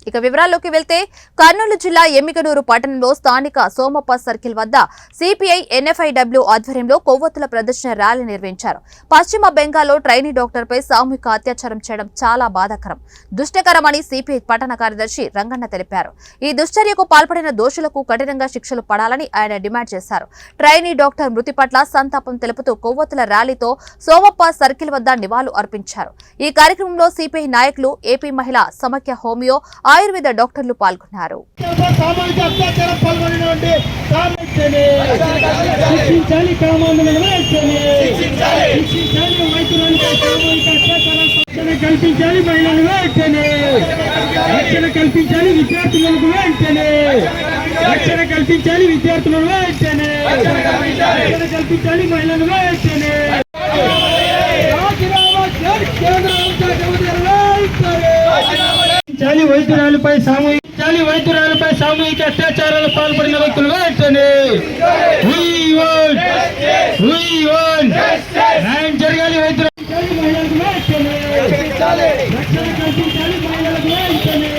ఇక వివరాల్లోకి వెళ్తే కర్నూలు జిల్లా ఎమ్మిగనూరు పట్టణంలో స్థానిక సోమప్ప సర్కిల్ వద్ద సిపిఐ ఎన్ఎఫ్ఐడబ్ల్యూ ఆధ్వర్యంలో కొవ్వొత్తుల ప్రదర్శన ర్యాలీ నిర్వహించారు. పశ్చిమ బెంగాల్లో ట్రైనీ డాక్టర్పై సామూహిక అత్యాచారం చేయడం చాలా బాధాకరం, దుష్టకరమని సిపిఐ పట్టణ కార్యదర్శి రంగన్న తెలిపారు. ఈ దుశ్చర్యకు పాల్పడిన దోషులకు కఠినంగా శిక్షలు పడాలని ఆయన డిమాండ్ చేశారు. ట్రైనీ డాక్టర్ మృతి పట్ల సంతాపం తెలుపుతూ కొవ్వొత్తుల ర్యాలీతో సోమప్ప సర్కిల్ వద్ద నివాళులు అర్పించారు. ఈ కార్యక్రమంలో సిపిఐ నాయకులు, ఏపీ మహిళా సమైక్య హోమియో, ఆయుర్వేద డాక్టర్లు పాల్గొన్నారు. కల్పించాలి మహిళలకు వెంటనే రక్షణ కల్పించాలి విద్యార్థులకు వెంటనే రక్షణ కల్పించాలి విద్యార్థులకు వెంటనే రక్షణ కల్పించాలి మహిళలకు వెంటనే వైద్యురాలపై సామూహిక అత్యాచారాలు పాల్పడిన వ్యక్తులు వెంటనే న్యాయం జరగాలి. వైద్యురాలు మహిళలకు వెంటనే రక్షణ కల్పించాలి మహిళలకు వెంటనే